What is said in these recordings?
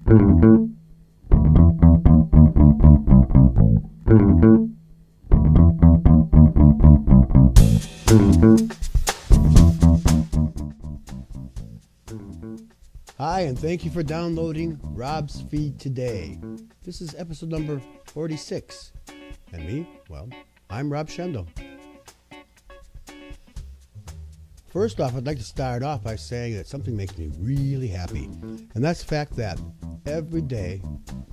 Hi, and thank you for downloading Rob's Feed today. This is episode number 46. And me, well, I'm Rob Schendel. First off, I'd like to start off by saying that something makes me really happy. And that's the fact that every day,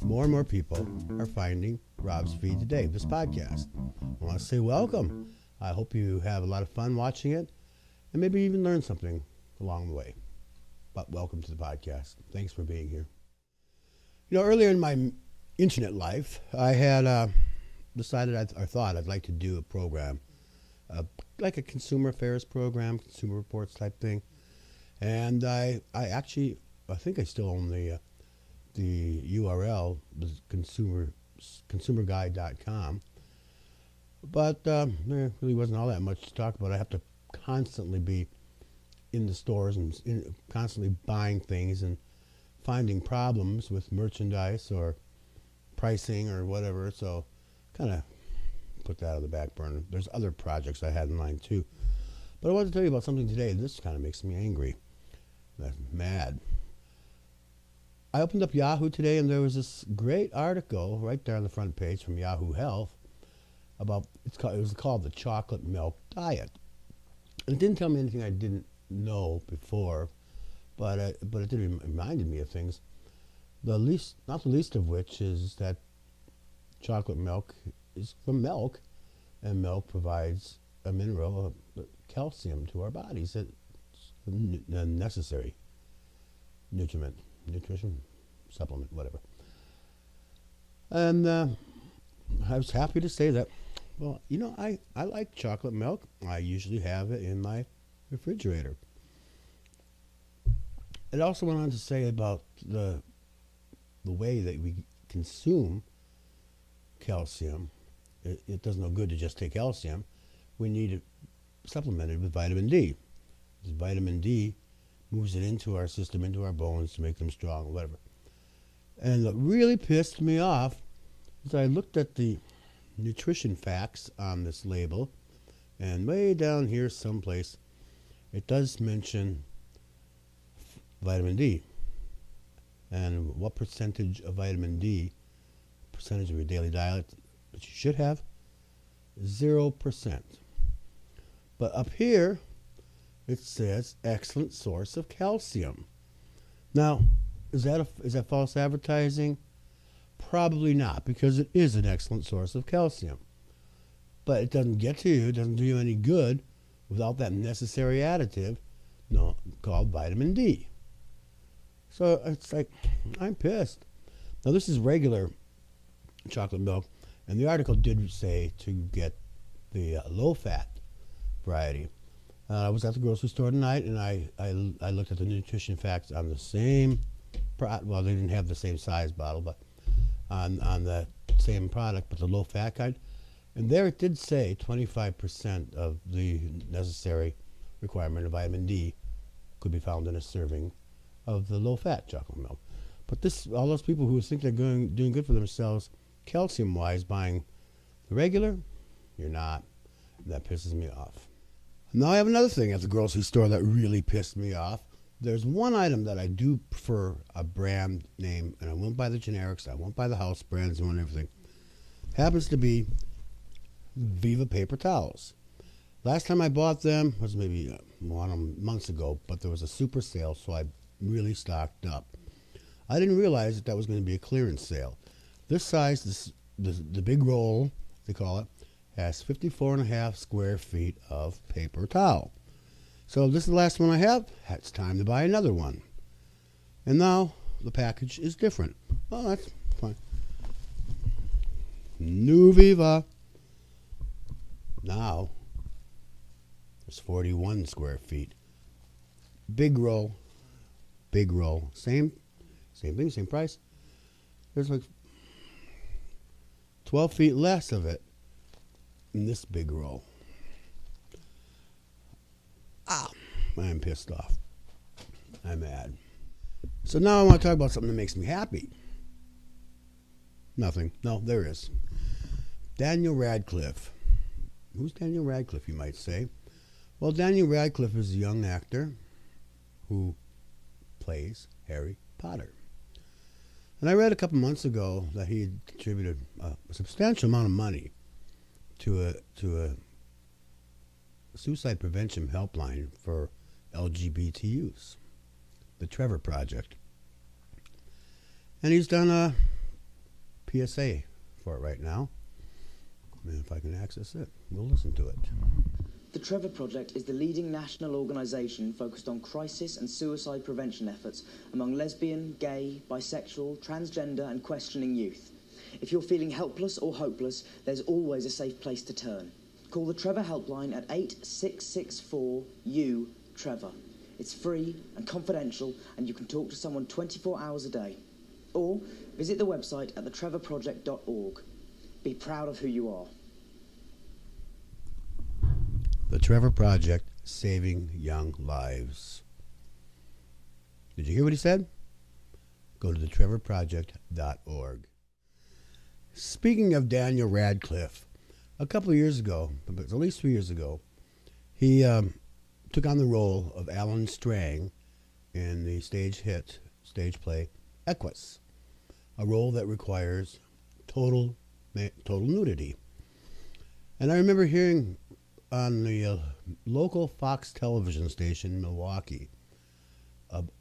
more and more people are finding Rob's Feed today, this podcast. I want to say welcome. I hope you have a lot of fun watching it and maybe even learn something along the way. But welcome to the podcast. Thanks for being here. You know, earlier in my internet life, I had decided I thought I'd like to do a program, like a consumer affairs program, consumer reports type thing. And I think I still own the URL, the consumerguide.com. But there really wasn't all that much to talk about. I have to constantly be in the stores and constantly buying things and finding problems with merchandise or pricing or whatever. So kind of put that on the back burner. There's other projects I had in mind too. But I wanted to tell you about something today. This kind of makes me angry. I'm mad. I opened up Yahoo today and there was this great article right there on the front page from Yahoo Health about, it was called the chocolate milk diet. And it didn't tell me anything I didn't know before, but it did reminded me of things. Not the least of which is that chocolate milk is from milk, and milk provides a mineral, calcium, to our bodies. It's a necessary nutrition supplement, whatever. And I was happy to say that. Well, you know, I like chocolate milk. I usually have it in my refrigerator. It also went on to say about the way that we consume calcium. It does no good to just take calcium. We need it supplemented with vitamin D. Because vitamin D moves it into our system, into our bones to make them strong, whatever. And what really pissed me off is I looked at the nutrition facts on this label, and way down here someplace it does mention vitamin D and what percentage of vitamin D, percentage of your daily diet that you should have, 0%. But up here it says excellent source of calcium. Now, is that false advertising? Probably not, because it is an excellent source of calcium. But it doesn't get to you, it doesn't do you any good without that necessary additive called vitamin D. So it's like, I'm pissed. Now this is regular chocolate milk, and the article did say to get the low-fat variety. I was at the grocery store tonight, and I looked at the nutrition facts on the same well, they didn't have the same size bottle, but on the same product, but the low-fat kind. And there it did say 25% of the necessary requirement of vitamin D could be found in a serving of the low-fat chocolate milk. But all those people who think they're doing good for themselves, calcium-wise, buying the regular, you're not. And that pisses me off. Now I have another thing at the grocery store that really pissed me off. There's one item that I do prefer a brand name, and I won't buy the generics, I won't buy the house brands and everything. Happens to be Viva paper towels. Last time I bought them was maybe months ago, but there was a super sale, so I really stocked up. I didn't realize that was going to be a clearance sale. This size, the big roll, they call it, has 54.5 square feet of paper towel. So this is the last one I have. It's time to buy another one. And now the package is different. Well, that's fine. New Viva. Now there's 41 square feet. Big roll. Same thing, same price. There's like 12 feet less of it in this big roll. I'm pissed off. I'm mad. So now I want to talk about something that makes me happy. Nothing. No, there is. Daniel Radcliffe. Who's Daniel Radcliffe, you might say? Well, Daniel Radcliffe is a young actor who plays Harry Potter. And I read a couple months ago that he had contributed a substantial amount of money to a suicide prevention helpline for LGBT youth, the Trevor Project. And he's done a PSA for it right now. And if I can access it, we'll listen to it. The Trevor Project is the leading national organisation focused on crisis and suicide prevention efforts among lesbian, gay, bisexual, transgender and questioning youth. If you're feeling helpless or hopeless, there's always a safe place to turn. Call the Trevor helpline at 8664-U-TREVOR. It's free and confidential, and you can talk to someone 24 hours a day. Or visit the website at thetrevorproject.org. Be proud of who you are. The Trevor Project, saving young lives. Did you hear what he said? Go to thetrevorproject.org. Speaking of Daniel Radcliffe, a couple of years ago, at least 3 years ago, he took on the role of Alan Strang in the stage play Equus, a role that requires total nudity. And I remember hearing on the local Fox television station in Milwaukee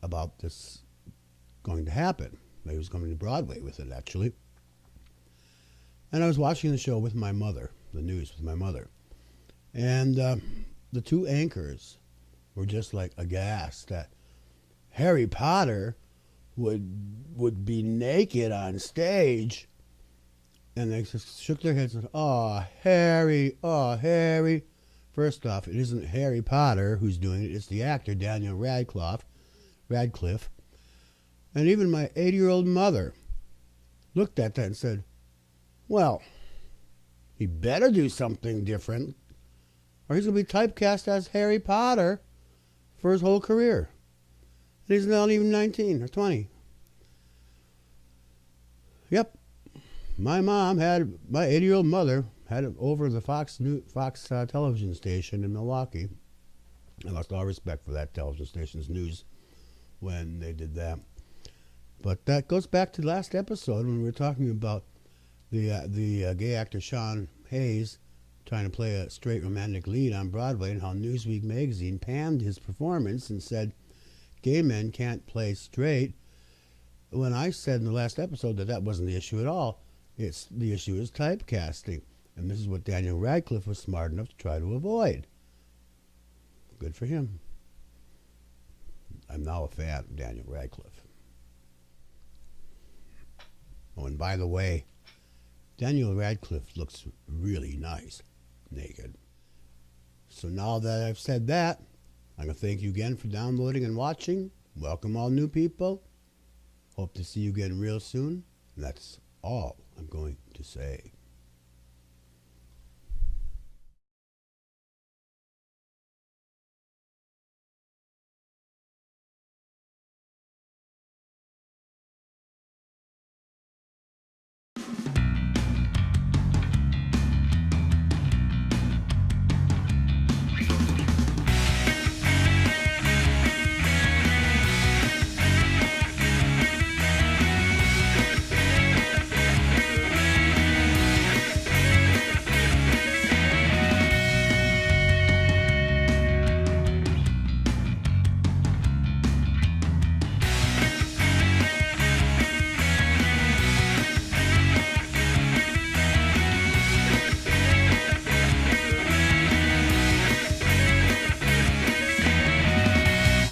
about this going to happen. He was coming to Broadway with it, actually. And I was watching the show with my mother, the news with my mother. And the two anchors were just like aghast that Harry Potter would be naked on stage. And they just shook their heads and said, oh, Harry. First off, it isn't Harry Potter who's doing it. It's the actor, Daniel Radcliffe. And even my 80-year-old mother looked at that and said, well, he better do something different, or he's going to be typecast as Harry Potter for his whole career. And he's not even 19 or 20. Yep. My 80-year-old mother had it over the Fox television station in Milwaukee. I lost all respect for that television station's news when they did that. But that goes back to last episode when we were talking about the gay actor Sean Hayes trying to play a straight romantic lead on Broadway, and how Newsweek magazine panned his performance and said gay men can't play straight. When I said in the last episode that wasn't the issue at all, the issue is typecasting. And this is what Daniel Radcliffe was smart enough to try to avoid. Good for him. I'm now a fan of Daniel Radcliffe. Oh, and by the way, Daniel Radcliffe looks really nice naked. So now that I've said that, I'm going to thank you again for downloading and watching. Welcome all new people. Hope to see you again real soon. And that's all I'm going to say.